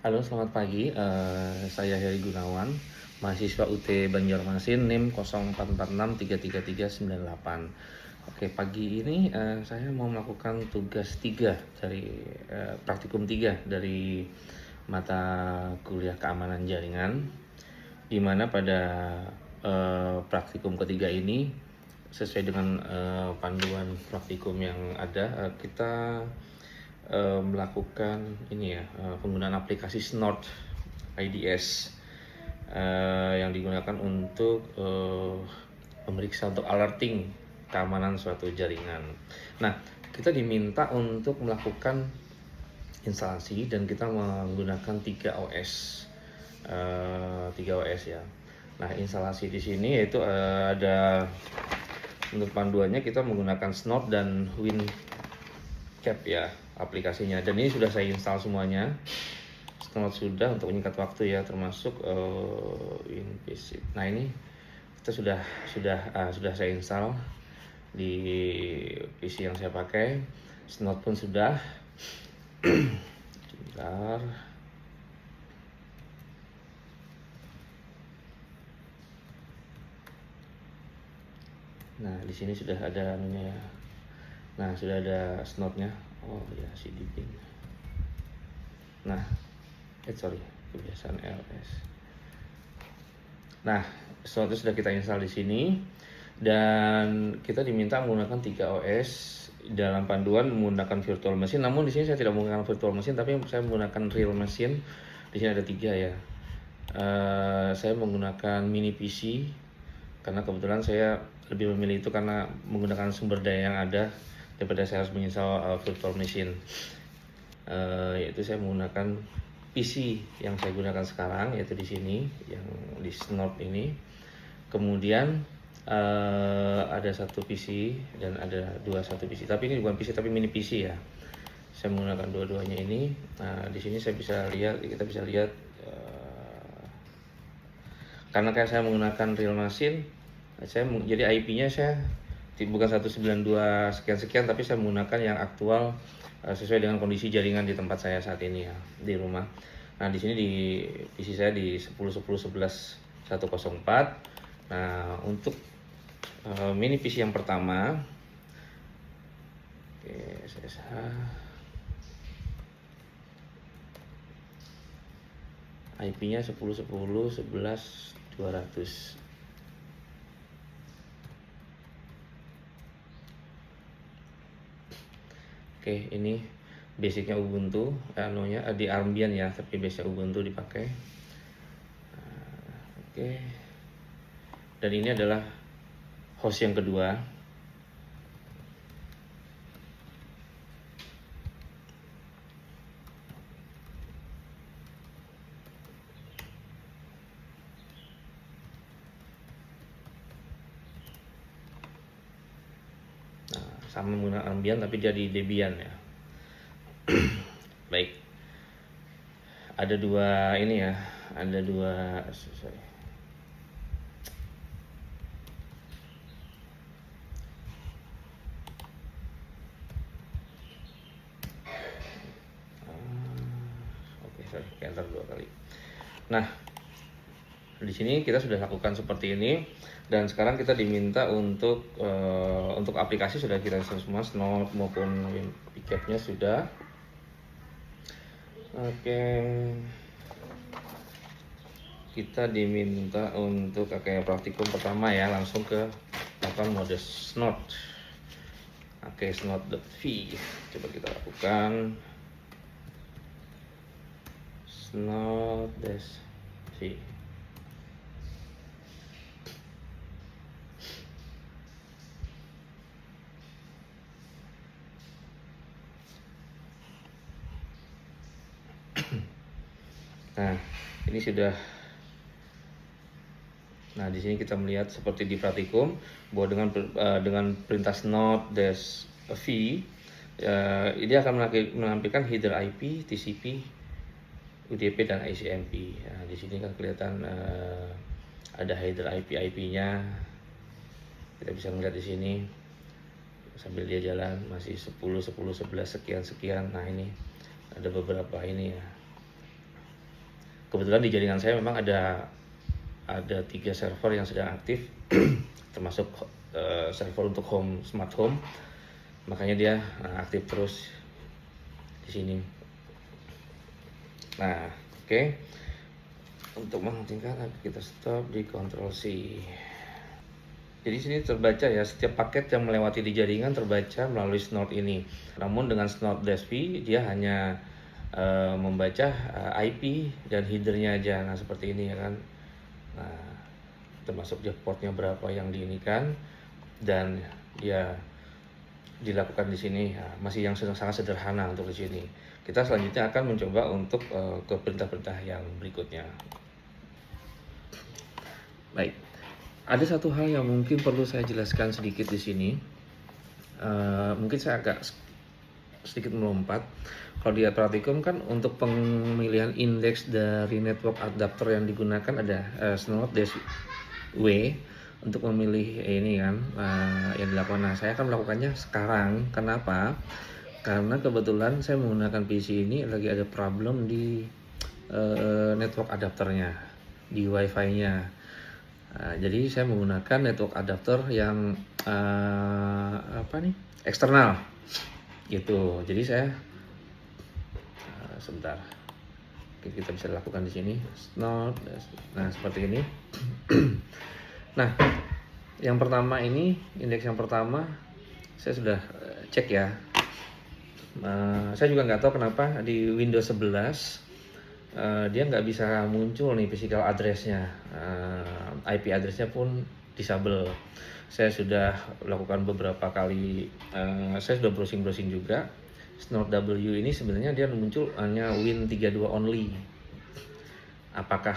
Halo, selamat pagi. Saya Heri Gunawan, mahasiswa UT Banjarmasin, NIM 0446333398. Oke, pagi ini saya mau melakukan tugas 3 dari praktikum 3 dari mata kuliah keamanan jaringan, di mana pada praktikum ketiga ini sesuai dengan panduan praktikum yang ada, kita melakukan ini ya, penggunaan aplikasi Snort IDS yang digunakan untuk memeriksa untuk alerting keamanan suatu jaringan. Nah, kita diminta untuk melakukan instalasi dan kita menggunakan 3 OS. 3 OS ya. Nah, instalasi di sini yaitu ada untuk panduannya kita menggunakan Snort dan WinCap ya aplikasinya, dan ini sudah saya install semuanya. Snort sudah untuk menyingkat waktu ya, termasuk WinPC. Nah, ini kita sudah saya install di PC yang saya pakai. Snort pun sudah. Sebentar. Nah, di sini sudah ada anunya ya. Nah, sudah ada Snortnya. Oh ya, CDP. Nah, sorry, kebiasaan LS. Nah, Snort sudah kita install di sini dan kita diminta menggunakan 3 OS dalam panduan menggunakan virtual machine. Namun di sini saya tidak menggunakan virtual machine, tapi saya menggunakan real machine. Di sini ada 3 ya. Saya menggunakan mini PC karena kebetulan saya lebih memilih itu karena menggunakan sumber daya yang ada daripada saya harus menginstal virtual machine. Yaitu saya menggunakan PC yang saya gunakan sekarang, yaitu di sini yang di Snort ini. Kemudian ada satu PC dan ada satu PC, tapi ini bukan PC tapi mini PC ya. Saya menggunakan dua-duanya ini. Nah, di sini kita bisa lihat karena kayak saya menggunakan real machine, jadi IP-nya saya bukan 192 sekian-sekian, tapi saya menggunakan yang aktual sesuai dengan kondisi jaringan di tempat saya saat ini ya, di rumah. Nah, di sini di PC saya di 10.10.11.104. Nah, untuk mini PC yang pertama, oke, SSH. IP-nya 10.10.11.200. Oke, ini basicnya Ubuntu, di Armbian ya, tapi base-nya Ubuntu dipakai. Oke, dan ini adalah host yang kedua. Sama menggunakan Armbian tapi dia di Debian ya. Baik, ada dua ini ya, ada dua enter 2 kali. Nah, di sini kita sudah lakukan seperti ini, dan sekarang kita diminta untuk aplikasi sudah kita install semua, Snort maupun WinCap-nya sudah. Oke, kita diminta untuk kayak praktikum pertama ya, langsung ke mode Snort. Oke, snort.v coba kita lakukan. Snort-v. Nah, ini sudah. Nah, di sini kita melihat seperti di praktikum bahwa dengan perintah snort-v ini akan menampilkan header IP, TCP, UDP dan ICMP. Nah, di sini kan kelihatan ada header IP-nya. Kita bisa melihat di sini sambil dia jalan masih 10, 10, 11 sekian. Nah, ini ada beberapa ini ya. kebetulan di jaringan saya memang ada 3 server yang sedang aktif termasuk server untuk smart home, makanya dia aktif terus di sini. Nah, oke. Untuk menghentikan kita stop di Ctrl C. Jadi sini terbaca ya, setiap paket yang melewati di jaringan terbaca melalui snort ini. Namun dengan snort-v dia hanya membaca IP dan headernya aja. Nah seperti ini ya kan. Nah termasuk dia portnya berapa yang diinikan dan dia dilakukan di sini ya, masih yang sangat sederhana untuk di sini. Kita selanjutnya akan mencoba untuk ke perintah-perintah yang berikutnya. Baik, ada satu hal yang mungkin perlu saya jelaskan sedikit di sini. Mungkin saya agak sedikit melompat. Kalau di Praktikum kan untuk pemilihan indeks dari network adapter yang digunakan ada snort-w untuk memilih ini kan yang dilakukan. Nah, saya akan melakukannya sekarang. Kenapa? Karena kebetulan saya menggunakan PC ini lagi ada problem di network adapternya, di WiFi-nya. Jadi saya menggunakan network adapter yang eksternal gitu. Jadi saya sebentar, kita bisa lakukan di sini snort. Nah seperti ini. Nah yang pertama ini, indeks yang pertama saya sudah cek ya. Saya juga nggak tahu kenapa di Windows 11 dia nggak bisa muncul nih physical address-nya, IP address-nya pun disable. Saya sudah lakukan beberapa kali, saya sudah browsing juga. snort-w ini sebenarnya dia muncul hanya Win32 only. Apakah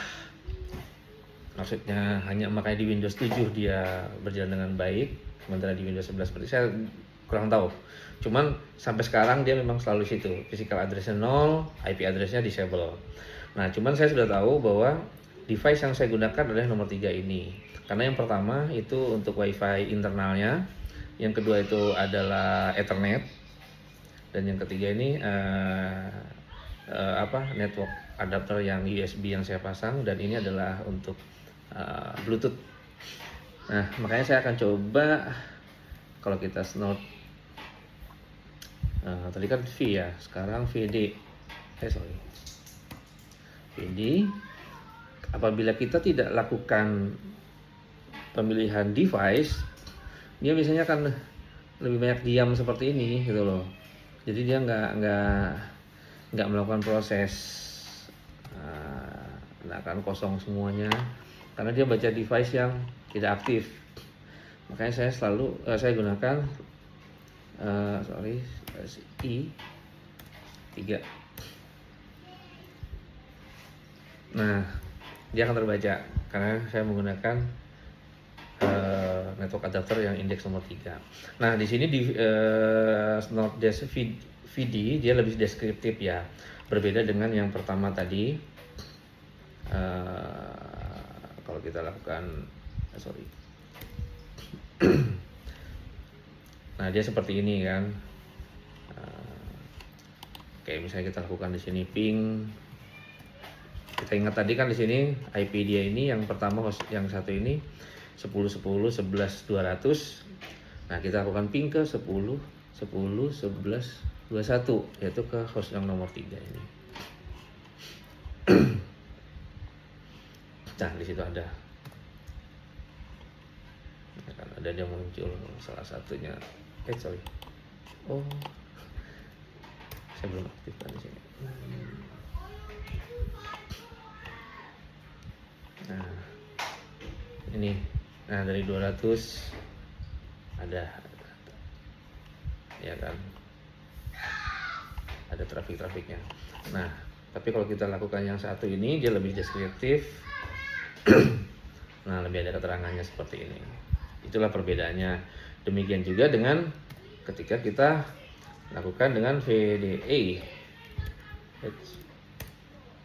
maksudnya hanya makanya di Windows 7 dia berjalan dengan baik, sementara di Windows 11 seperti saya kurang tahu. Cuman sampai sekarang dia memang selalu situ, physical address-nya 0, IP address-nya disable. Nah, cuman saya sudah tahu bahwa device yang saya gunakan adalah nomor 3 ini. Karena yang pertama itu untuk WiFi internalnya, yang kedua itu adalah Ethernet, dan yang ketiga ini network adapter yang USB yang saya pasang, dan ini adalah untuk Bluetooth. Nah, makanya saya akan coba kalau kita snort. Tadi kan V ya, sekarang VD. VD. Apabila kita tidak lakukan pemilihan device, dia biasanya akan lebih banyak diam seperti ini gitu loh. Jadi dia nggak melakukan proses, akan kosong semuanya karena dia baca device yang tidak aktif. Makanya saya selalu saya gunakan I3. Nah, dia akan terbaca karena saya menggunakan network adapter yang indeks nomor 3. Nah, di sini di snort-vd dia lebih deskriptif ya. Berbeda dengan yang pertama tadi. Kalau kita lakukan nah, dia seperti ini kan. Oke, misalnya kita lakukan di sini ping. Kita ingat tadi kan di sini IP dia ini yang pertama host yang satu ini 10.10.11.200. Nah, kita lakukan ping ke 10.10.11.21 yaitu ke host yang nomor 3 ini. Nah, di situ ada dia muncul salah satunya. Oh, saya belum aktifkan di sini. Nah, ini. Nah, dari 200 ada ya kan. Ada trafik-trafiknya. Nah, tapi kalau kita lakukan yang satu ini dia lebih deskriptif. Nah, lebih ada keterangannya seperti ini. Itulah perbedaannya. Demikian juga dengan ketika kita lakukan dengan VDE,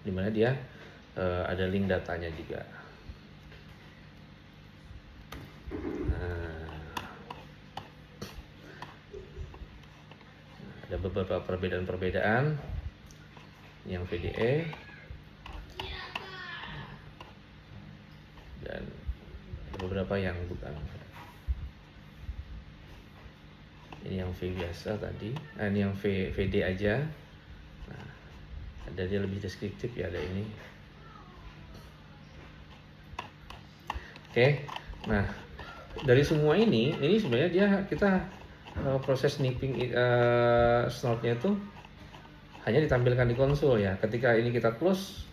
dimana dia ada link datanya juga. Nah, ada beberapa perbedaan-perbedaan yang VDE. beberapa yang bukan. Ini yang V biasa tadi, ini yang VD aja. Nah, ada dia lebih deskriptif ya, ada ini. Oke, nah dari semua ini sebenarnya kita proses snipping snotnya itu hanya ditampilkan di konsol ya. Ketika ini kita close,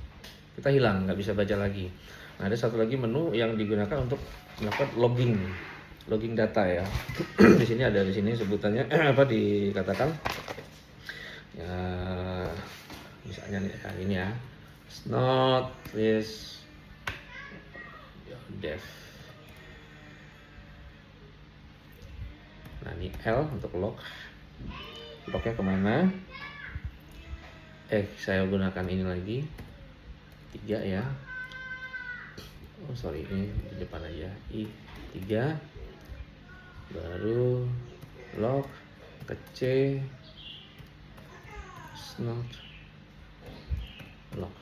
kita hilang, nggak bisa baca lagi. Nah, ada satu lagi menu yang digunakan untuk melakukan logging data ya. Di sini sebutannya apa dikatakan ya, misalnya ini ya, snot with dev. Nah, ini L untuk lognya kemana? Saya gunakan ini lagi 3 ya. Oh sorry, ini di depan aja. I3 baru log ke C snot log.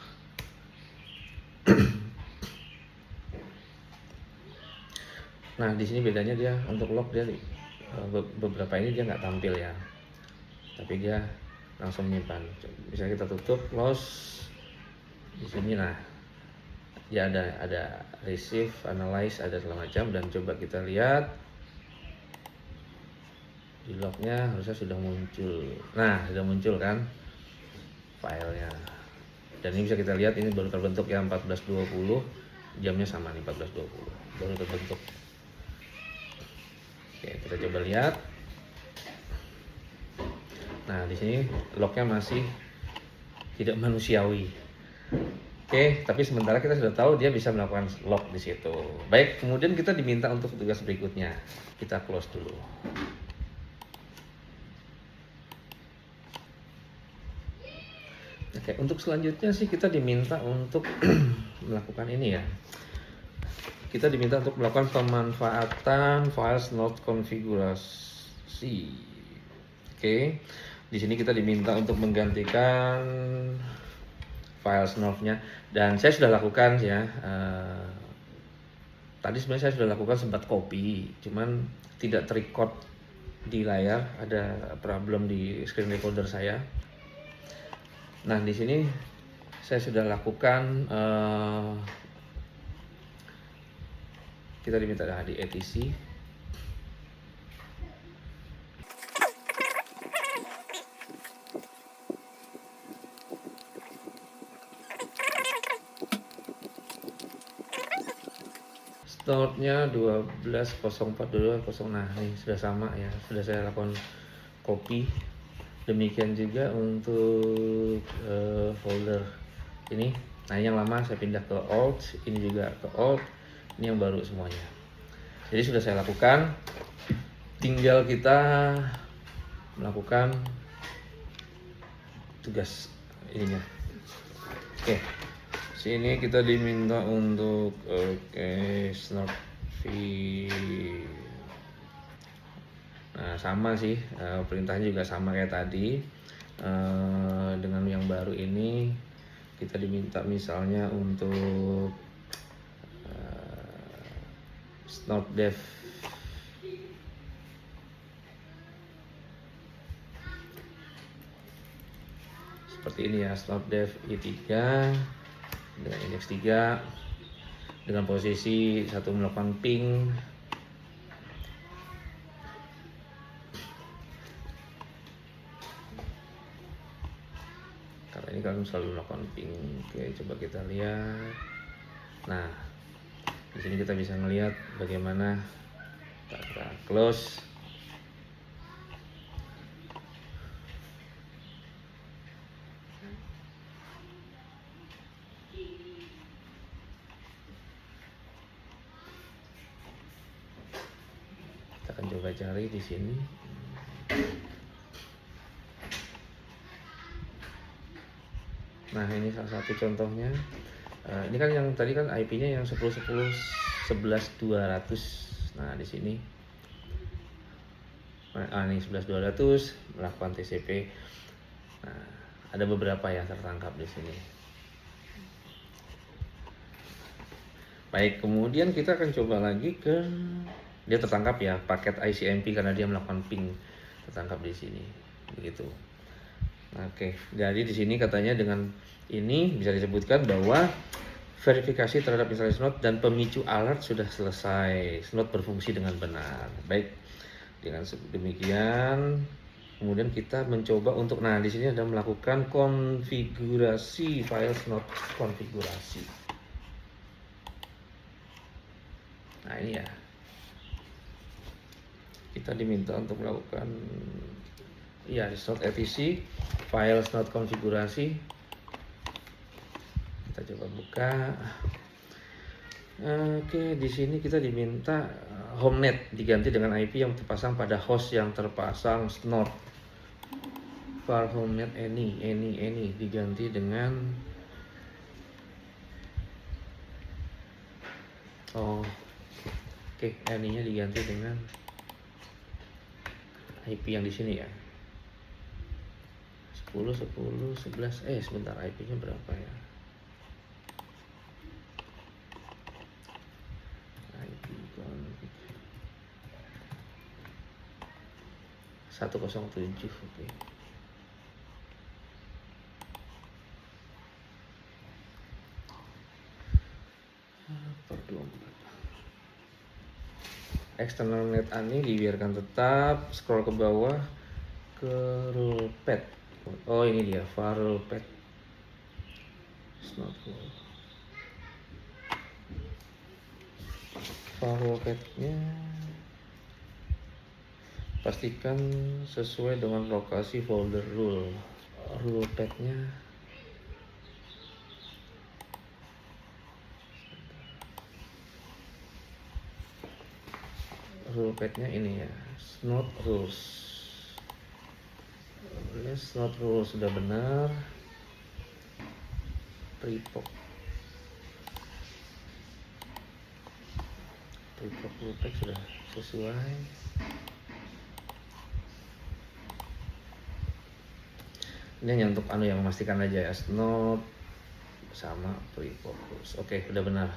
Nah, di sini bedanya dia untuk log, dia beberapa ini dia nggak tampil ya, tapi dia langsung menyimpan. Bisa kita tutup, close di sini. Nah, ya ada receive, analyze, ada segala macam, dan coba kita lihat di lognya harusnya sudah muncul. Nah, sudah muncul kan filenya, dan ini bisa kita lihat ini baru terbentuk ya 14.20, jamnya sama nih 14.20 baru terbentuk. Oke, kita coba lihat. Nah, di sini lognya masih tidak manusiawi. Oke, tapi sementara kita sudah tahu dia bisa melakukan log di situ. Baik, kemudian kita diminta untuk tugas berikutnya. Kita close dulu. Oke, untuk selanjutnya sih kita diminta untuk melakukan ini ya. Kita diminta untuk melakukan pemanfaatan file snot konfigurasi. Oke, di sini kita diminta untuk menggantikan file snotnya, dan saya sudah lakukan ya. Tadi sebenarnya saya sudah lakukan sempat copy, cuman tidak terrecord di layar, ada problem di screen recorder saya. Nah, di sini saya sudah lakukan, kita diminta di etc. Snotnya 12.04.22.0. Nah, ini sudah sama ya, sudah saya lakukan copy. Demikian juga untuk folder ini. Nah, yang lama saya pindah ke alt, ini juga ke alt, ini yang baru semuanya. Jadi sudah saya lakukan, tinggal kita melakukan tugas ininya. Oke, sini kita diminta untuk snot v. Nah, sama sih, perintahnya juga sama kayak tadi. Dengan yang baru ini kita diminta misalnya untuk snot dev. Seperti ini ya, snot dev i3 dengan indeks 3 dengan posisi 1 melakukan ping. Karena ini kan selalu melakukan ping. Oke, coba kita lihat. Nah, di sini kita bisa melihat bagaimana. Kita close. Kita akan coba cari di sini. Nah, ini salah satu contohnya. Ini kan yang tadi kan IP-nya yang 10.10.11.200. Nah, di sini. Ini 11.200 melakukan TCP. Nah, ada beberapa yang tertangkap di sini. Baik, kemudian kita akan coba lagi ke dia tertangkap ya paket ICMP karena dia melakukan ping, tertangkap di sini begitu. Oke, jadi di sini katanya dengan ini bisa disebutkan bahwa verifikasi terhadap instalasi Snort dan pemicu alert sudah selesai. Snort berfungsi dengan benar. Baik, dengan demikian kemudian kita mencoba untuk di sini ada melakukan konfigurasi file Snort konfigurasi. Nah ini ya, kita diminta untuk melakukan ya Snort etc file Snort konfigurasi. Kita coba buka. Oke, di sini kita diminta HomeNet diganti dengan IP yang terpasang pada host yang terpasang Snort. Var HomeNet any diganti dengan any-nya diganti dengan IP yang di sini ya. 10 11 sebentar, IP-nya berapa ya? IP config 107, oke. Per 24. External net ini dibiarkan tetap, scroll ke bawah ke rule pad. Oh ini dia var rule pad. Var rule pad-nya pastikan sesuai dengan lokasi folder rule pad-nya. Rule pad-nya ini ya, Snort rules. Snort rules sudah benar. Prepop rule pad sudah sesuai. Ini hanya untuk yang memastikan aja ya, Snort sama prepop rules. Oke, udah benar.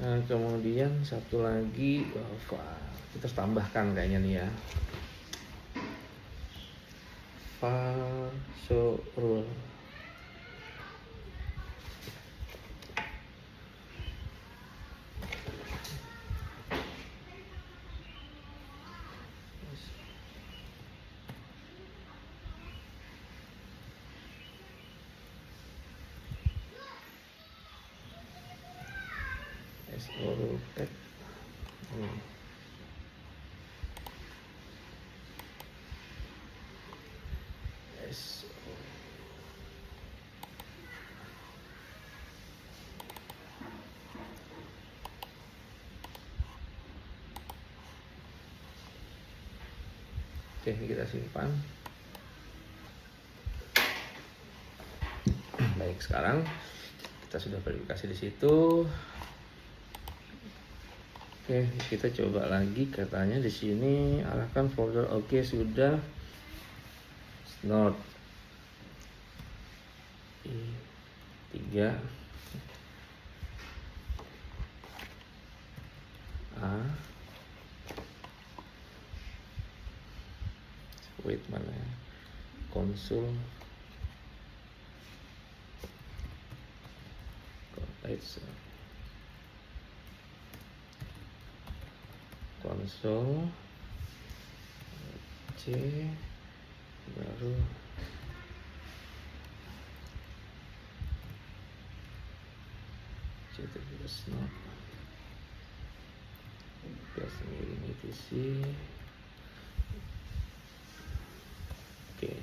Kemudian satu lagi kita harus tambahkan kayaknya nih ya, var show rule. Rule pad. Oke, ini kita simpan. Baik, sekarang kita sudah verifikasi di situ. Oke, kita coba lagi, katanya di sini arahkan folder. Oke, sudah. Snort 3 wait mana ya, konsul konsol C baru C terus Snort plus miring etc. Oke,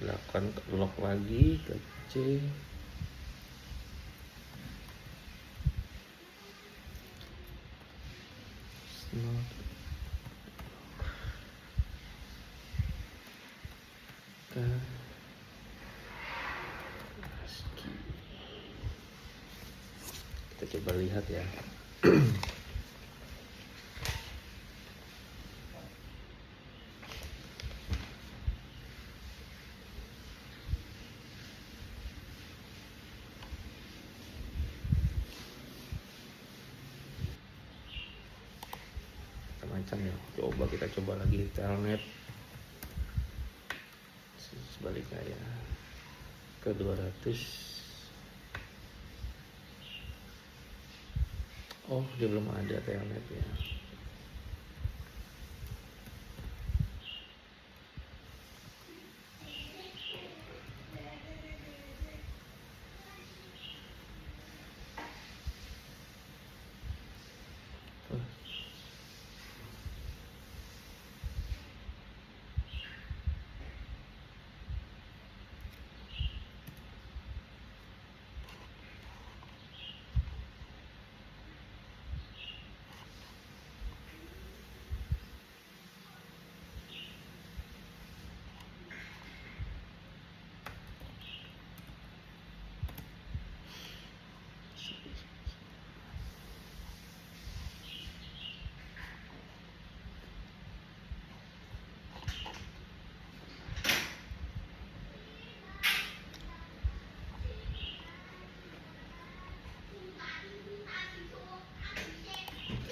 lakukan lock lagi ke C. Snort ke kita coba lihat ya. macam ya. Kita coba lagi telnet sebaliknya ya, ke 200. Oh, dia belum ada telnet ya.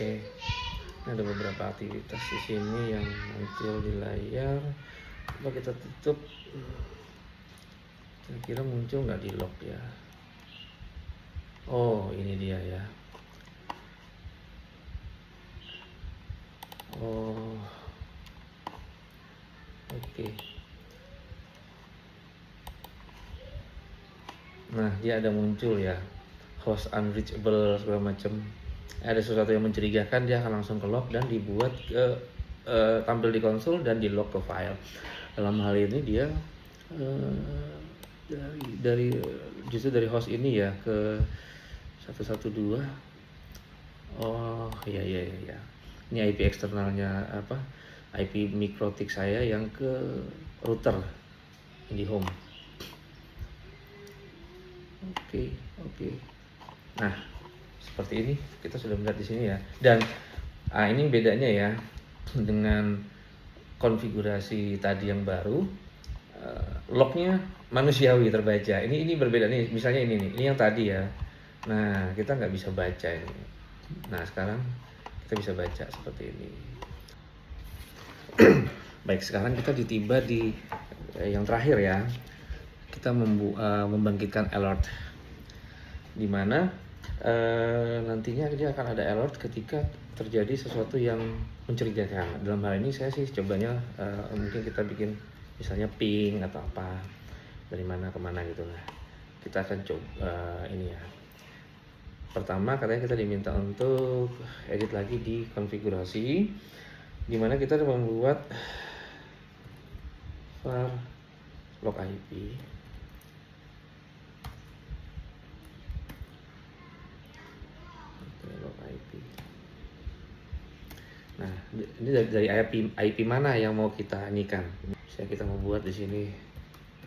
Oke, ada beberapa aktivitas di sini yang muncul di layar. Coba kita tutup. Kira-kira muncul nggak di lock ya? Oh, ini dia ya. Oh, oke. Nah, dia ada muncul ya, host unreachable segala macam. Ada sesuatu yang mencurigakan, dia akan langsung ke lock dan dibuat tampil di konsol dan di lock ke file. Dalam hal ini dia justru dari host ini ya ke 112. Oh iya. Ini IP eksternalnya IP MikroTik saya yang ke router IndiHome. Oke. Nah, seperti ini kita sudah melihat di sini ya. Dan ini bedanya ya dengan konfigurasi tadi yang baru. Lognya manusiawi terbaca. Ini berbeda nih. Misalnya ini yang tadi ya. Nah, kita nggak bisa baca ini. Nah, sekarang kita bisa baca seperti ini. Baik, sekarang kita ditiba di yang terakhir ya. Kita membangkitkan alert, di mana nantinya dia akan ada alert ketika terjadi sesuatu yang mencurigakan. Dalam hal ini saya sih cobanya mungkin kita bikin misalnya ping atau apa, dari mana kemana gitu lah. Kita akan coba ini ya. Pertama katanya kita diminta untuk edit lagi di konfigurasi, di mana kita membuat var log IP. Nah, ini dari IP mana yang mau kita inikan? Misalnya kita mau buat di sini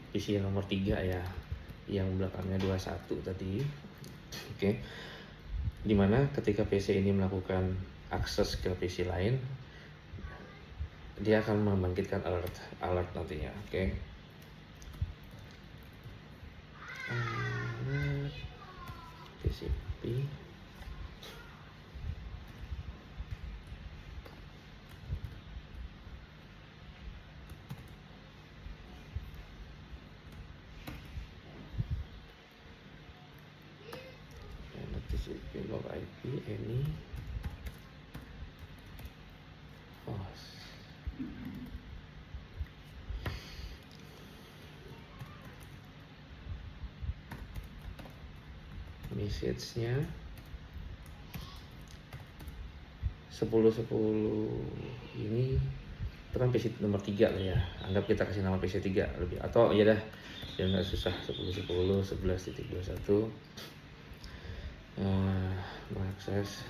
PC yang nomor 3 ya, yang belakangnya 21 tadi. Oke. Dimana ketika PC ini melakukan akses ke PC lain, dia akan membangkitkan alert nantinya. Oke. TCP. TCP log IP ini host. Message-nya 1010 ini itu kan PC nomor 3 lah ya. Anggap kita kasih nama PC 3 lebih, atau ya dah biar nggak susah. 1010 11.21 mengakses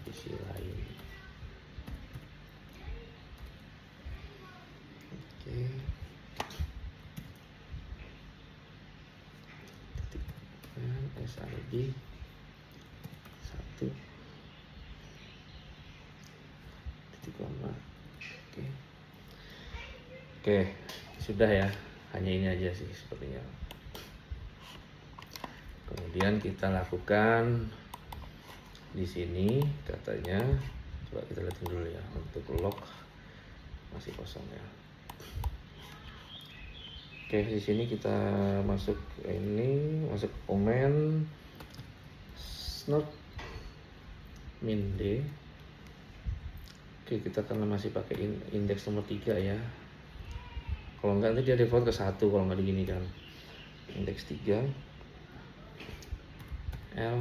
PC lain. Oke. SID 1 titik koma. Oke, sudah ya, hanya ini aja sih sepertinya. Kemudian kita lakukan Di sini katanya, coba kita lihat dulu ya, untuk lock masih kosong ya. Oke, di sini kita masuk masuk komen snort min D. Oke, kita karena masih pakai indeks nomor 3 ya. Kalau enggak nanti dia default ke 1 kalau nggak digini kan. Indeks 3 L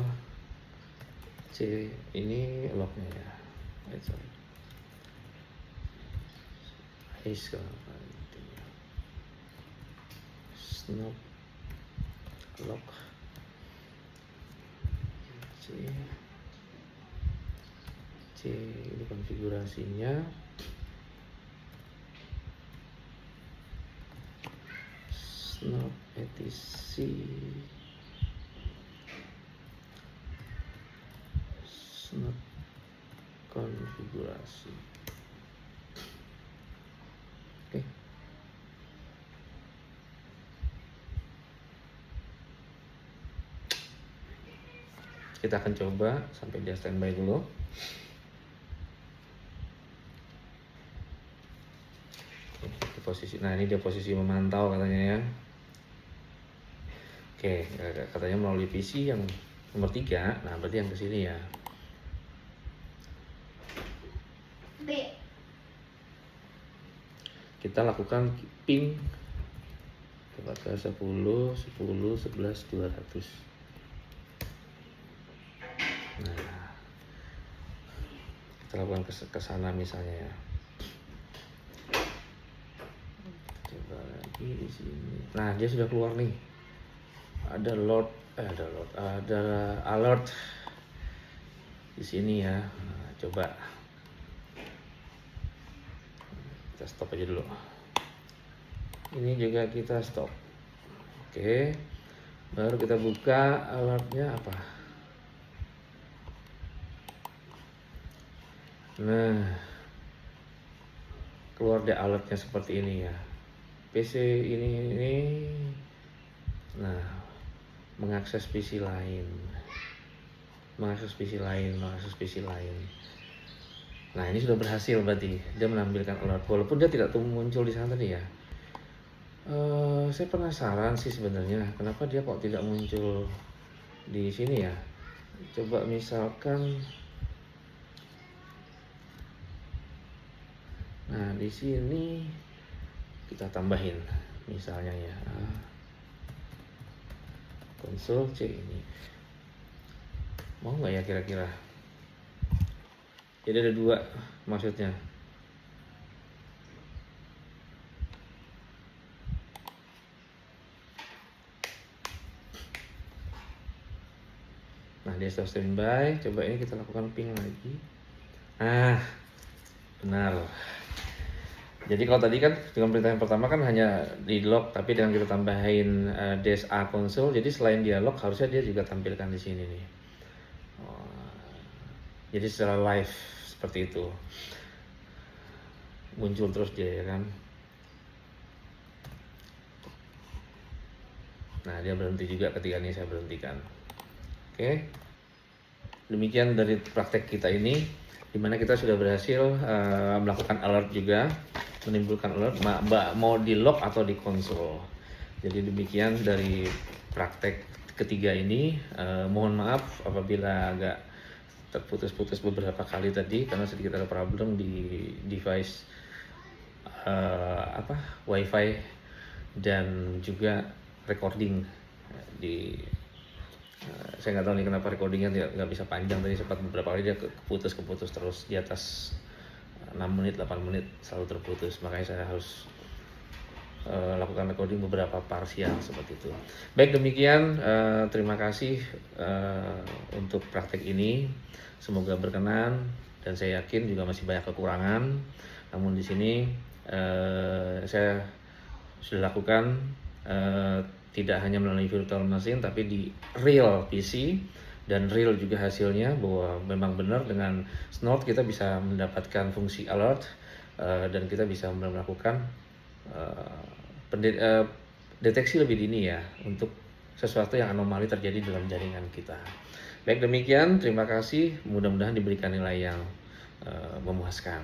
C ini locknya ya. Sorry. Ace kalau snort lock C ini konfigurasinya. Snort etc snort konfigurasi. Oke. Kita akan coba sampai dia standby dulu. Oke, posisi, nah ini dia posisi memantau katanya ya. Oke, katanya melalui PC yang nomor 3, nah berarti yang kesini ya. B. Kita lakukan ping coba ke 10, 11, 200. Nah, kita lakukan ke sana misalnya ya. Coba lagi di sini. Nah, dia sudah keluar nih. Ada ada alert di sini ya. Nah, coba kita stop aja dulu. Ini juga kita stop. Oke, baru kita buka alertnya apa. Nah, keluar deh alertnya seperti ini ya. PC ini nah, mengakses PC lain. Nah, ini sudah berhasil berarti. Dia menampilkan alert walaupun dia tidak muncul di sana tadi ya. Saya penasaran sih sebenarnya kenapa dia kok tidak muncul di sini ya. Coba misalkan, nah di sini kita tambahin misalnya ya, konsol C ini mau nggak ya kira-kira. Jadi ada 2 maksudnya. Nah, dia sudah standby. Coba ini kita lakukan ping lagi. Ah, benar. Jadi kalau tadi kan dengan perintah yang pertama kan hanya di lock, tapi dengan kita tambahin DSA console, jadi selain dia lock harusnya dia juga tampilkan di sini nih. Jadi secara live seperti itu muncul terus dia ya kan. Nah, dia berhenti juga ketika ini saya berhentikan. Oke, demikian dari praktek kita ini, dimana kita sudah berhasil melakukan alert juga, menimbulkan alert mau di lock atau di konsol. Jadi demikian dari praktek ketiga ini. Mohon maaf apabila agak terputus-putus beberapa kali tadi karena sedikit ada problem di device wifi dan juga recording di saya nggak tahu nih kenapa recordingnya nggak bisa panjang, tadi sempat beberapa kali dia keputus terus di atas 6 menit 8 menit selalu terputus, makanya saya harus lakukan recording beberapa parsial seperti itu. Baik, demikian terima kasih untuk praktek ini, semoga berkenan dan saya yakin juga masih banyak kekurangan, namun di sini saya sudah lakukan tidak hanya melalui virtual machine tapi di real PC, dan real juga hasilnya bahwa memang benar dengan Snort kita bisa mendapatkan fungsi alert dan kita bisa melakukan deteksi lebih dini ya untuk sesuatu yang anomali terjadi dalam jaringan kita. Baik demikian, terima kasih. Mudah-mudahan diberikan nilai yang memuaskan.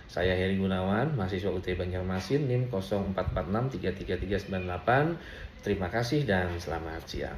Saya Heri Gunawan, mahasiswa UT Banjarmasin, NIM 0446333398. Terima kasih dan selamat siang.